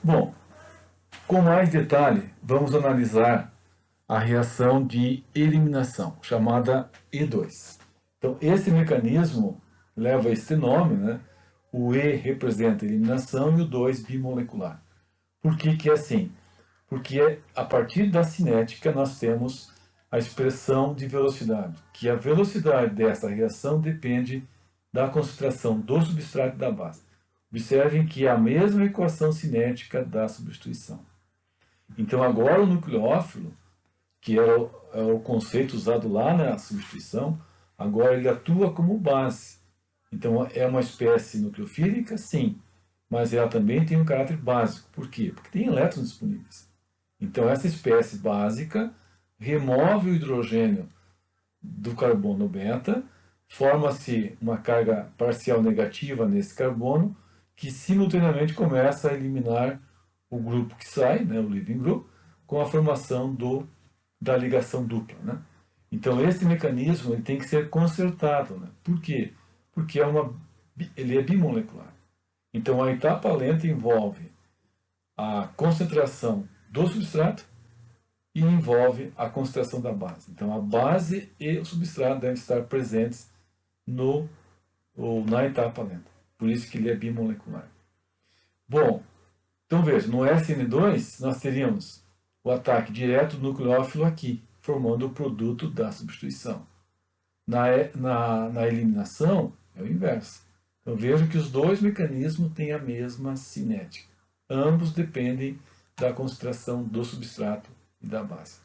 Bom, com mais detalhe, vamos analisar a reação de eliminação, chamada E2. Então, esse mecanismo leva este nome, né? O E representa eliminação e o 2 bimolecular. Por que que é assim? Porque a partir da cinética nós temos a expressão de velocidade, que a velocidade dessa reação depende da concentração do substrato e da base. Observem que é a mesma equação cinética da substituição. Então agora o nucleófilo, que é o conceito usado lá na substituição, agora ele atua como base. Então é uma espécie nucleofílica, sim, mas ela também tem um caráter básico. Por quê? Porque tem elétrons disponíveis. Então essa espécie básica remove o hidrogênio do carbono beta, forma-se uma carga parcial negativa nesse carbono, que simultaneamente começa a eliminar o grupo que sai, né, o leaving group, com a formação da ligação dupla. Né? Então esse mecanismo ele tem que ser consertado. Né? Por quê? Porque ele é bimolecular. Então a etapa lenta envolve a concentração do substrato e envolve a concentração da base. Então a base e o substrato devem estar presentes na etapa lenta. Por isso que ele é bimolecular. Bom, então veja, no SN2 nós teríamos o ataque direto do nucleófilo aqui, formando o produto da substituição. Na eliminação é o inverso. Então veja que os dois mecanismos têm a mesma cinética. Ambos dependem da concentração do substrato e da base.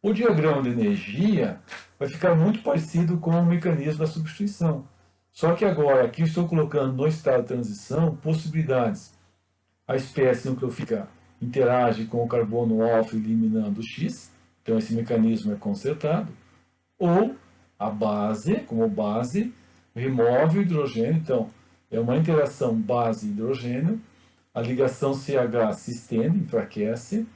O diagrama de energia vai ficar muito parecido com o mecanismo da substituição. Só que agora aqui estou colocando no estado de transição possibilidades. A espécie nucleofílica interage com o carbono alfa eliminando o X, então esse mecanismo é consertado, ou a base, como base, remove o hidrogênio, então é uma interação base-hidrogênio, a ligação CH se estende, enfraquece,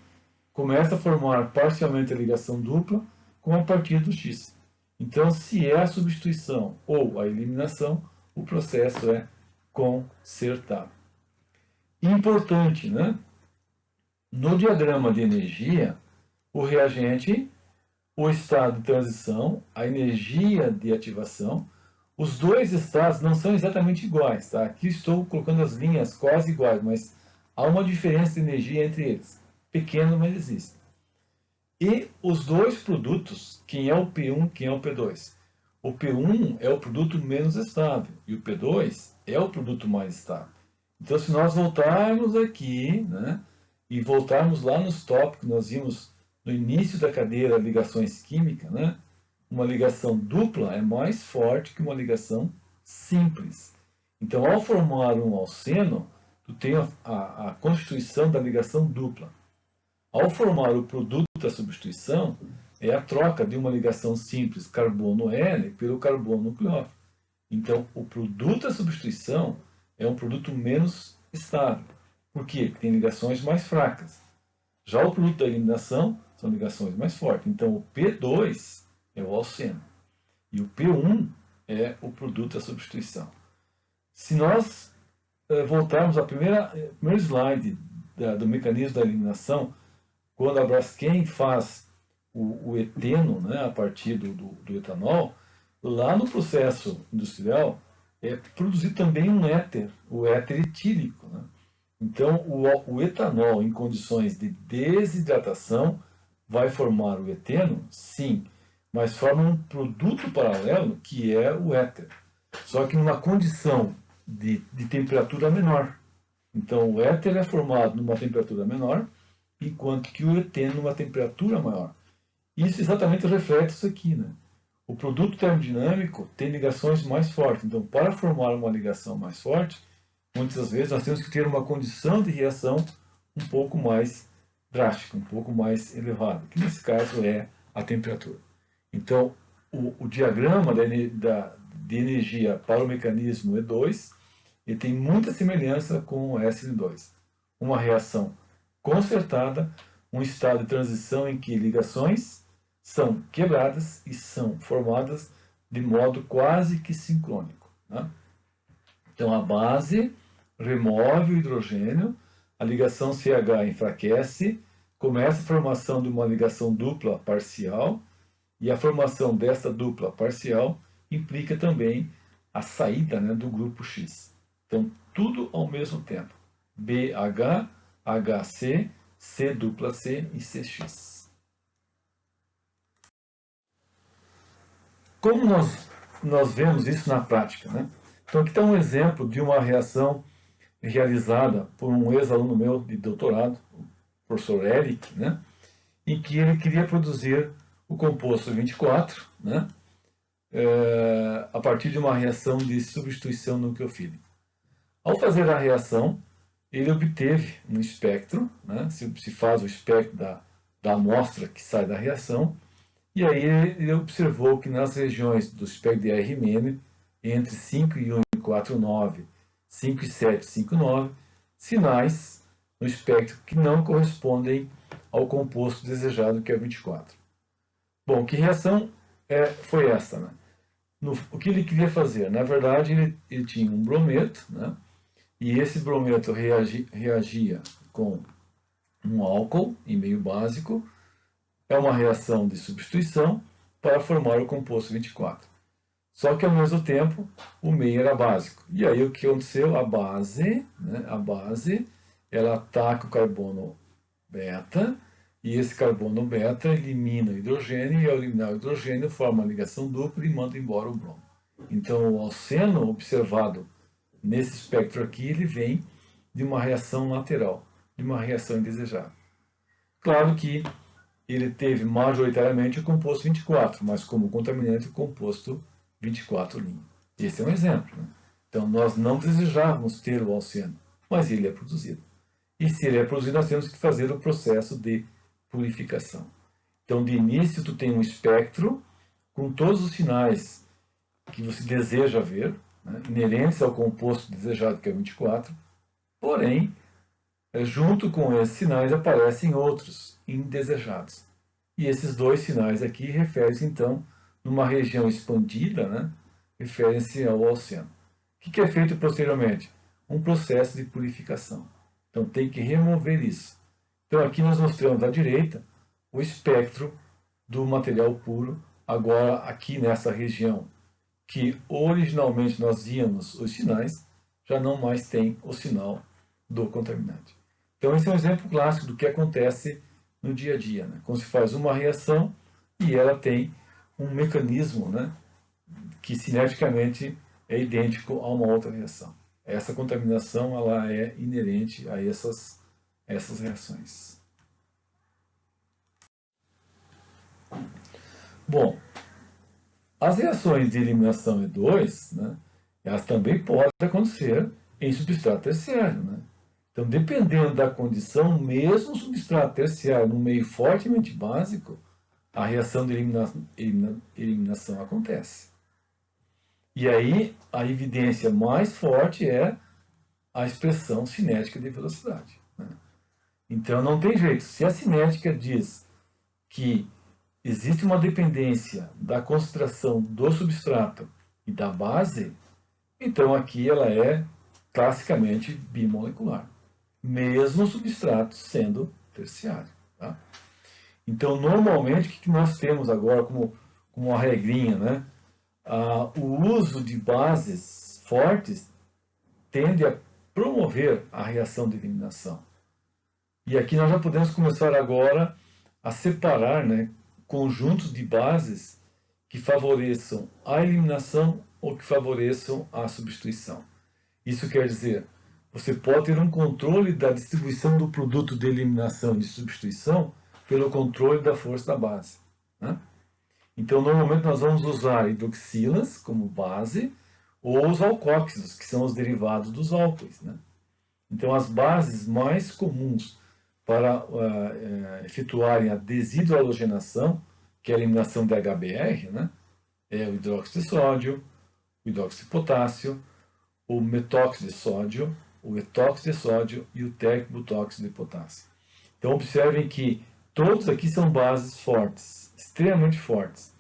começa a formar parcialmente a ligação dupla com a partir do X. Então, se é a substituição ou a eliminação, o processo é consertado. Importante, né? No diagrama de energia, o reagente, o estado de transição, a energia de ativação, os dois estados não são exatamente iguais, tá? Aqui estou colocando as linhas quase iguais, mas há uma diferença de energia entre eles. Pequeno, mas existe. E os dois produtos, quem é o P1, quem é o P2? O P1 é o produto menos estável e o P2 é o produto mais estável. Então, se nós voltarmos aqui, né, e voltarmos lá nos tópicos que nós vimos no início da cadeira ligações químicas, né, uma ligação dupla é mais forte que uma ligação simples. Então, ao formar um alceno, tu tem a constituição da ligação dupla. Ao formar o produto da substituição, é a troca de uma ligação simples carbono-N pelo carbono nucleófilo. Então, o produto da substituição é um produto menos estável. Por quê? Porque tem ligações mais fracas. Já o produto da eliminação são ligações mais fortes. Então, o P2 é o alceno. E o P1 é o produto da substituição. Se nós voltarmos ao primeiro slide do mecanismo da eliminação, quando a Braskem faz o eteno, né, a partir do etanol, lá no processo industrial é produzido também um éter, o éter etílico. Né? Então, o etanol em condições de desidratação vai formar o eteno? Sim, mas forma um produto paralelo que é o éter. Só que numa condição de temperatura menor. Então, o éter é formado numa temperatura menor, enquanto que o eteno numa temperatura maior. Isso exatamente reflete isso aqui. Né? O produto termodinâmico tem ligações mais fortes. Então, para formar uma ligação mais forte, muitas vezes nós temos que ter uma condição de reação um pouco mais drástica, um pouco mais elevada, que nesse caso é a temperatura. Então, o diagrama de energia para o mecanismo E2 ele tem muita semelhança com o SN2. Uma reação consertada, um estado de transição em que ligações são quebradas e são formadas de modo quase que sincrônico. Né? Então a base remove o hidrogênio, a ligação CH enfraquece, começa a formação de uma ligação dupla parcial, e a formação desta dupla parcial implica também a saída, né, do grupo X. Então, tudo ao mesmo tempo. BH, HC, C dupla C e CX. Como nós vemos isso na prática, né? Então, aqui está um exemplo de uma reação realizada por um ex-aluno meu de doutorado, o professor Eric, né? Em que ele queria produzir o composto 24, né? A partir de uma reação de substituição nucleofílica. Ao fazer a reação, ele obteve um espectro, né? se faz o espectro da amostra que sai da reação, e aí ele observou que nas regiões do espectro de Rn, entre 5 e 1,49, 5 e 7, 5 e 9, sinais no espectro que não correspondem ao composto desejado, que é o 24. Bom, que reação foi essa, né? O que ele queria fazer? Na verdade, ele tinha um brometo, né? E esse brometo reagia com um álcool em meio básico. É uma reação de substituição para formar o composto 24. Só que, ao mesmo tempo, o meio era básico. E aí, o que aconteceu? A base, né? Ela ataca o carbono beta, e esse carbono beta elimina o hidrogênio, e ao eliminar o hidrogênio forma uma ligação dupla e manda embora o bromo. Então, o alceno observado nesse espectro aqui, ele vem de uma reação lateral, de uma reação indesejada. Claro que ele teve majoritariamente o composto 24, mas como contaminante o composto 24'. Esse é um exemplo, né? Então, nós não desejávamos ter o alceno, mas ele é produzido. E se ele é produzido, nós temos que fazer o processo de purificação. Então, de início, tu tem um espectro com todos os sinais que você deseja ver, né, inerentes ao composto desejado, que é o 24, porém, junto com esses sinais aparecem outros indesejados. E esses dois sinais aqui referem-se, então, numa região expandida, né, referem-se ao alceno. O que é feito posteriormente? Um processo de purificação. Então, tem que remover isso. Então, aqui nós mostramos à direita o espectro do material puro, agora aqui nessa região que originalmente nós víamos os sinais, já não mais tem o sinal do contaminante. Então, esse é um exemplo clássico do que acontece no dia a dia, né? Quando se faz uma reação e ela tem um mecanismo, né, que cineticamente é idêntico a uma outra reação. Essa contaminação ela é inerente a essas reações. Bom, as reações de eliminação E2, né, elas também podem acontecer em substrato terciário, né? Então, dependendo da condição, mesmo substrato terciário no meio fortemente básico, a reação de eliminação acontece. E aí, a evidência mais forte é a expressão cinética de velocidade, né? Então, não tem jeito. Se a cinética diz que existe uma dependência da concentração do substrato e da base, então aqui ela é classicamente bimolecular, mesmo o substrato sendo terciário. Tá? Então, normalmente, o que nós temos agora como uma regrinha, né? O uso de bases fortes tende a promover a reação de eliminação. E aqui nós já podemos começar agora a separar, né, conjuntos de bases que favoreçam a eliminação ou que favoreçam a substituição. Isso quer dizer, você pode ter um controle da distribuição do produto de eliminação e de substituição pelo controle da força da base, né? Então, normalmente nós vamos usar hidroxilas como base ou os alcóxidos, que são os derivados dos álcoois, né? Então, as bases mais comuns para efetuarem a deshidroalogenação, que é a eliminação de HBr, né, é o hidróxido de sódio, o hidróxido de potássio, o metóxido de sódio, o etóxido de sódio e o tecbutóxido de potássio. Então, observem que todos aqui são bases fortes, extremamente fortes.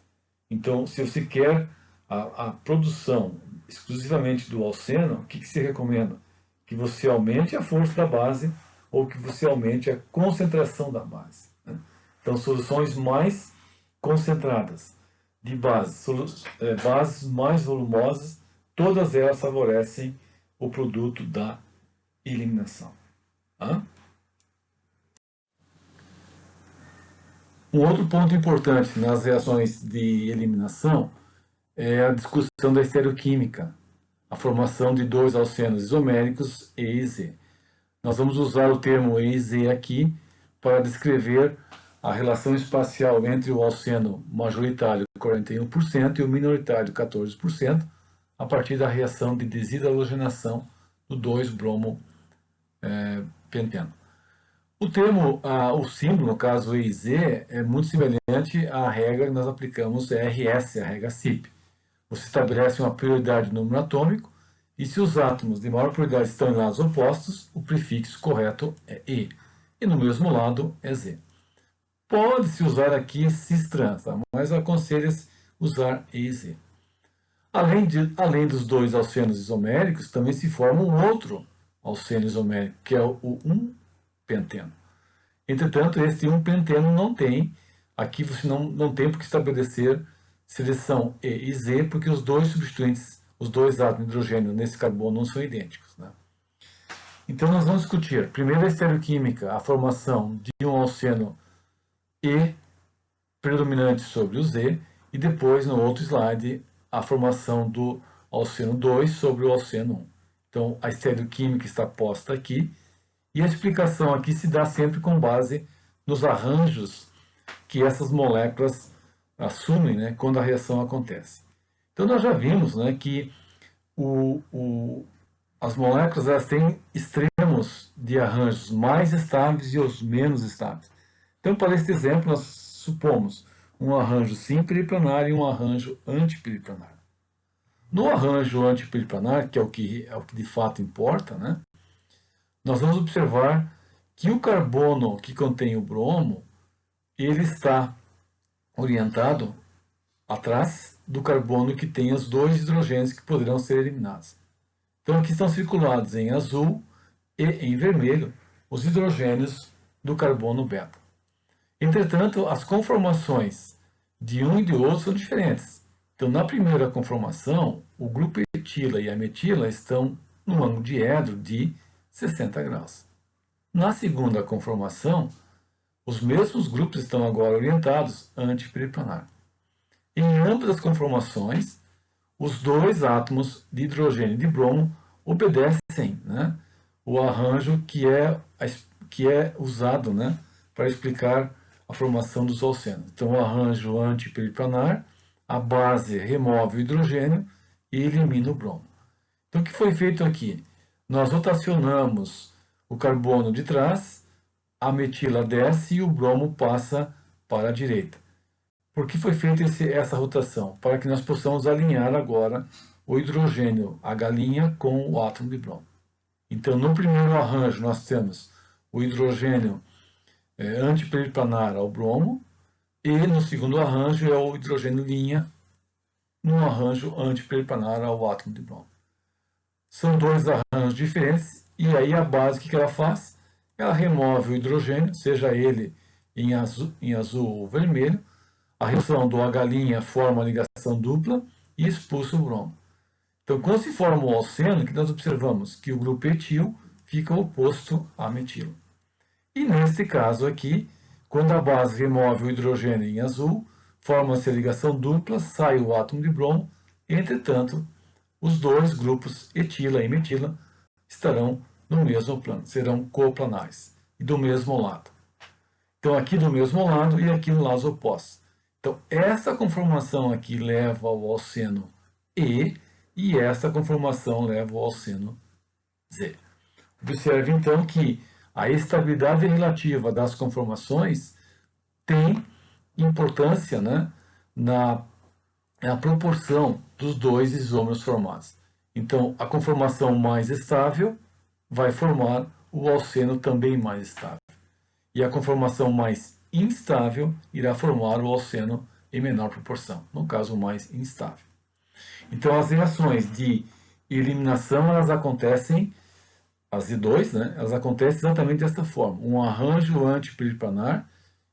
Então, se você quer a produção exclusivamente do alceno, o que se recomenda? Que você aumente a força da base ou que você aumente a concentração da base, né? Então, soluções mais concentradas de bases mais volumosas, todas elas favorecem o produto da eliminação. Tá? Um outro ponto importante nas reações de eliminação é a discussão da estereoquímica, a formação de dois alcenos isoméricos E e Z. Nós vamos usar o termo E e Z aqui para descrever a relação espacial entre o alceno majoritário 41% e o minoritário 14%, a partir da reação de deshidrogenação do 2-bromo-penteno. O termo, o símbolo, no caso E e Z, é muito semelhante à regra que nós aplicamos RS, a regra CIP. Você estabelece uma prioridade no número atômico e se os átomos de maior prioridade estão em lados opostos, o prefixo correto é E. E no mesmo lado é Z. Pode-se usar aqui cis-trans, tá? Mas aconselha-se usar E e Z. Além dos dois alcenos isoméricos, também se forma um outro alceno isomérico, que é o 1-penteno. Entretanto, este 1-penteno não tem, aqui você não tem por que estabelecer seleção E e Z, porque os dois substituintes, os dois átomos de hidrogênio nesse carbono não são idênticos, né? Então, nós vamos discutir, primeiro a estereoquímica, a formação de um alceno E predominante sobre o Z, e depois, no outro slide, a formação do alceno 2 sobre o alceno 1. Então, a estereoquímica está posta aqui, e a explicação aqui se dá sempre com base nos arranjos que essas moléculas assumem, né, quando a reação acontece. Então, nós já vimos, né, que as moléculas elas têm extremos de arranjos mais estáveis e os menos estáveis. Então, para este exemplo, nós supomos um arranjo simperiplanar e um arranjo antiperiplanar. No arranjo antiperiplanar, que é o que de fato importa, né, nós vamos observar que o carbono que contém o bromo, ele está orientado atrás do carbono que tem os dois hidrogênios que poderão ser eliminados. Então, aqui estão circulados em azul e em vermelho os hidrogênios do carbono beta. Entretanto, as conformações de um e de outro são diferentes. Então, na primeira conformação, o grupo etila e a metila estão no ângulo diedro de 60 graus. Na segunda conformação, os mesmos grupos estão agora orientados antiperiplanar. Em ambas as conformações, os dois átomos de hidrogênio e de bromo obedecem, né, o arranjo que é usado, né, para explicar a formação dos alcenos. Então, o arranjo antiperiplanar, a base remove o hidrogênio e elimina o bromo. Então, o que foi feito aqui? Nós rotacionamos o carbono de trás, a metila desce e o bromo passa para a direita. Por que foi feita essa rotação? Para que nós possamos alinhar agora o hidrogênio H' com o átomo de bromo. Então, no primeiro arranjo, nós temos o hidrogênio antiperiplanar ao bromo, e no segundo arranjo é o hidrogênio linha no arranjo antiperiplanar ao átomo de bromo. São dois arranjos diferentes, e aí a base, o que ela faz? Ela remove o hidrogênio, seja ele em azul ou vermelho, a reação do H' forma a ligação dupla e expulsa o bromo. Então, quando se forma o alceno, que nós observamos que o grupo etil fica oposto à metila. E neste caso aqui, quando a base remove o hidrogênio em azul, forma-se a ligação dupla, sai o átomo de bromo, e, entretanto, os dois grupos etila e metila estarão no mesmo plano, serão coplanares, e do mesmo lado. Então, aqui do mesmo lado e aqui no lado oposto. Então, essa conformação aqui leva ao alceno e essa conformação leva ao alceno Z. Observe, então, que a estabilidade relativa das conformações tem importância, né, na proporção dos dois isômeros formados. Então, a conformação mais estável vai formar o alceno também mais estável. E a conformação mais instável irá formar o alceno em menor proporção, no caso mais instável. Então, as reações de eliminação elas acontecem as E2, né, elas acontecem exatamente desta forma, um arranjo antiperiplanar,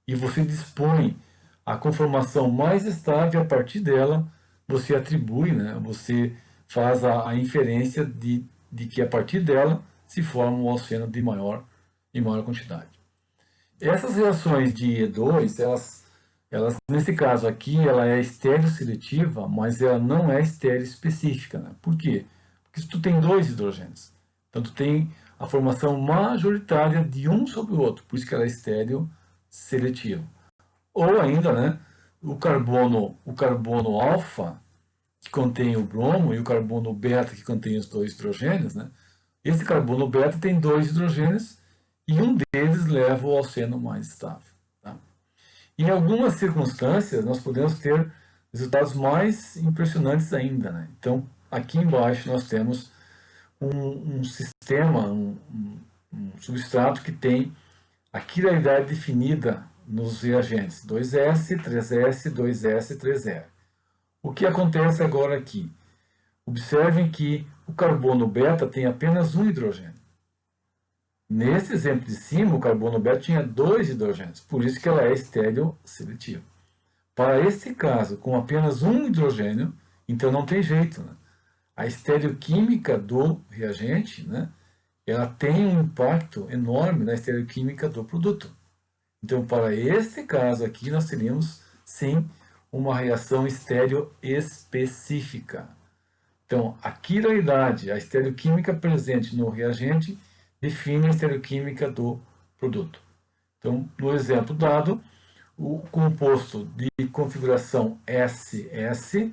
e você dispõe a conformação mais estável, e a partir dela você atribui, né, você faz a inferência de que a partir dela se forma um oceano em maior quantidade. Essas reações de E2, elas, nesse caso aqui, ela é estéreo-seletiva, mas ela não é estéreo-específica. Né? Por quê? Porque se tu tem dois hidrogênios, então tu tem a formação majoritária de um sobre o outro, por isso que ela é estéreo-seletiva. Ou ainda, né, o carbono alfa, que contém o bromo, e o carbono beta, que contém os dois hidrogênios, né? Esse carbono beta tem dois hidrogênios e um deles leva ao oceano mais estável. Tá? Em algumas circunstâncias, nós podemos ter resultados mais impressionantes ainda. Né? Então, aqui embaixo nós temos um sistema, um substrato que tem a quiralidade definida nos reagentes 2S, 3S, 2S, 3R. O que acontece agora aqui? Observem que o carbono beta tem apenas um hidrogênio. Nesse exemplo de cima, o carbono beta tinha dois hidrogênios, por isso que ela é estéreo-seletiva. Para este caso, com apenas um hidrogênio, então não tem jeito. Né? A estereoquímica do reagente, né, ela tem um impacto enorme na estereoquímica do produto. Então, para este caso aqui, nós teríamos, sim, uma reação estereoespecífica. Então, a quiralidade, a estereoquímica presente no reagente, define a estereoquímica do produto. Então, no exemplo dado, o composto de configuração SS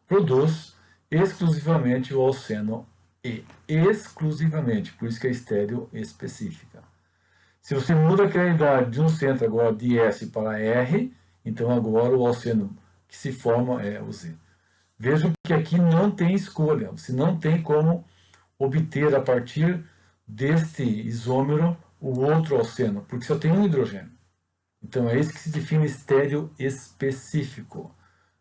produz exclusivamente o alceno E. Exclusivamente, por isso que é estereoespecífica. Se você muda a quiralidade de um centro agora de S para R, então agora o alceno que se forma é o Z. Vejam que aqui não tem escolha, você não tem como obter a partir deste isômero o outro alceno, porque só tem um hidrogênio. Então é isso que se define estereoespecífico.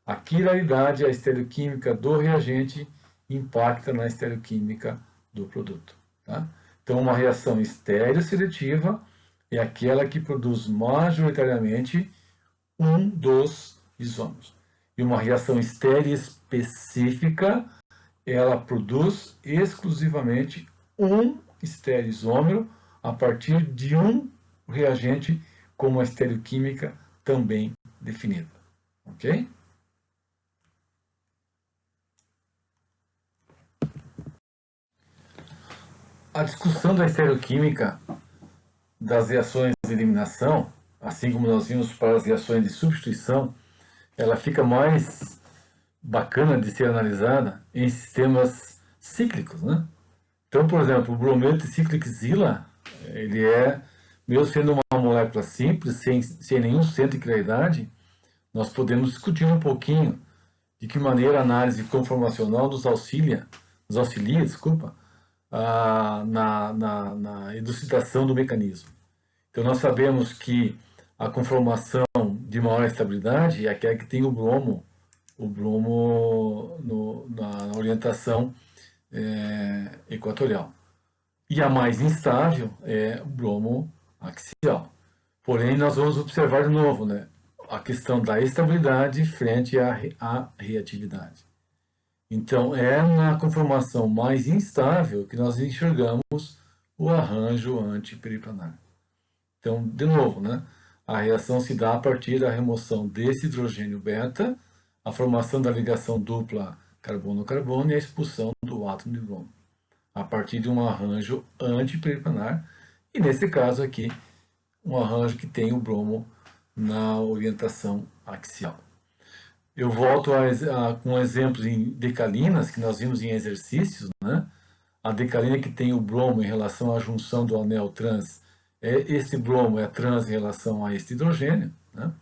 A quiralidade, a estereoquímica do reagente impacta na estereoquímica do produto. Tá? Então uma reação estereosseletiva é aquela que produz majoritariamente um dos isômeros. E uma reação estereoespecífica, ela produz exclusivamente um estereoisômero a partir de um reagente com uma estereoquímica também definida. Ok? A discussão da estereoquímica das reações de eliminação, assim como nós vimos para as reações de substituição, ela fica mais bacana de ser analisada em sistemas cíclicos, né? Então, por exemplo, o brometo ciclic-zila, ele é, mesmo sendo uma molécula simples, sem nenhum centro de quiralidade, nós podemos discutir um pouquinho de que maneira a análise conformacional nos auxilia, desculpa, na elucidação do mecanismo. Então, nós sabemos que a conformação de maior estabilidade é aquela que tem o bromo na orientação equatorial. E a mais instável é o bromo axial. Porém, nós vamos observar de novo, né, a questão da estabilidade frente à reatividade. Então, é na conformação mais instável que nós enxergamos o arranjo antiperiplanar. Então, de novo, né, a reação se dá a partir da remoção desse hidrogênio beta, a formação da ligação dupla carbono-carbono e a expulsão do átomo de bromo, a partir de um arranjo antiperiplanar, e nesse caso aqui, um arranjo que tem o bromo na orientação axial. Eu volto com exemplos em decalinas, que nós vimos em exercícios, né? A decalina que tem o bromo em relação à junção do anel trans, esse bromo é trans em relação a este hidrogênio, né?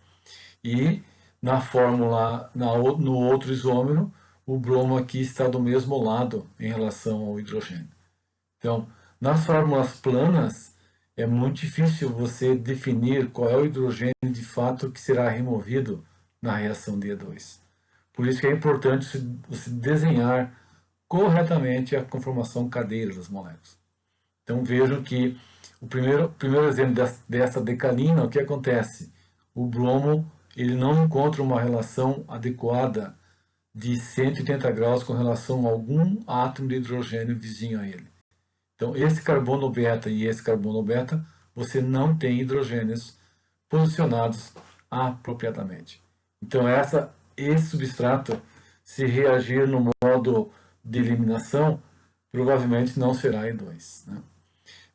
E na fórmula, no outro isômero, o bromo aqui está do mesmo lado em relação ao hidrogênio. Então, nas fórmulas planas, é muito difícil você definir qual é o hidrogênio de fato que será removido na reação de E2. Por isso que é importante você desenhar corretamente a conformação cadeira das moléculas. Então vejam que o primeiro exemplo dessa decalina, o que acontece? O bromo ele não encontra uma relação adequada de 180 graus com relação a algum átomo de hidrogênio vizinho a ele. Então esse carbono beta e esse carbono beta, você não tem hidrogênios posicionados apropriadamente. Então esse substrato, se reagir no modo de eliminação, provavelmente não será E2. Né?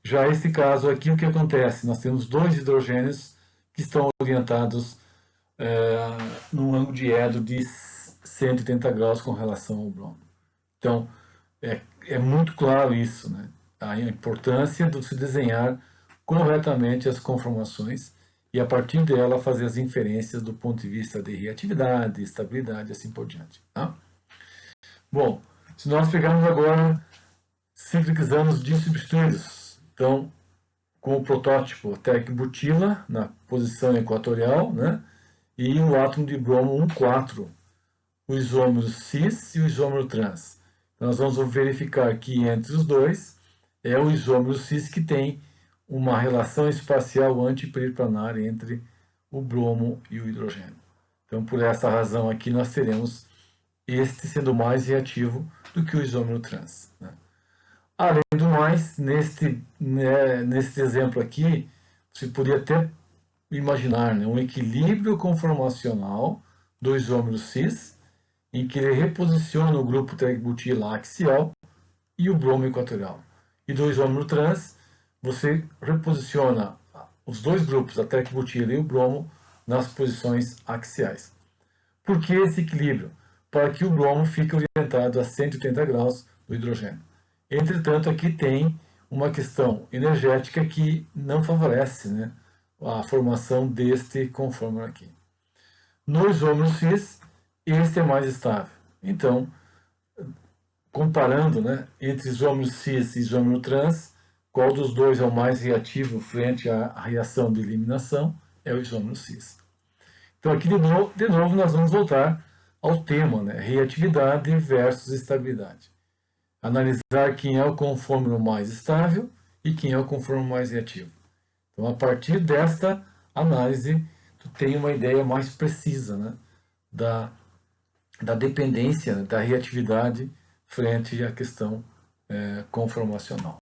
Já esse caso aqui, o que acontece? Nós temos dois hidrogênios que estão orientados num ângulo de Edo de 180 graus com relação ao bromo. Então, é muito claro isso, né? A importância de se desenhar corretamente as conformações e, a partir dela, fazer as inferências do ponto de vista de reatividade, estabilidade e assim por diante. Tá? Bom, se nós pegarmos agora cíclicos anos de substituídos, então, com o protótipo tec-butila na posição equatorial, né? E o átomo de bromo 1,4, o isômero cis e o isômero trans. Então, nós vamos verificar que entre os dois é o isômero cis que tem uma relação espacial antiperiplanar entre o bromo e o hidrogênio. Então, por essa razão aqui, nós teremos este sendo mais reativo do que o isômero trans. Né? Além do mais, neste exemplo aqui, você poderia até imaginar, né, um equilíbrio conformacional do isômero cis, em que ele reposiciona o grupo tec-butila axial e o bromo equatorial. E do isômero trans, você reposiciona os dois grupos, a tec-butila e o bromo, nas posições axiais. Por que esse equilíbrio? Para que o bromo fique orientado a 180 graus do hidrogênio. Entretanto, aqui tem uma questão energética que não favorece, né, a formação deste conformer aqui. No isômero cis, este é mais estável. Então, comparando, né, entre isômero cis e isômero trans, qual dos dois é o mais reativo frente à reação de eliminação? É o isômero cis. Então, aqui de novo nós vamos voltar ao tema, né, reatividade versus estabilidade. Analisar quem é o conformer mais estável e quem é o conformer mais reativo. Então, a partir desta análise, tu tem uma ideia mais precisa, né, da dependência, né, da reatividade frente à questão conformacional.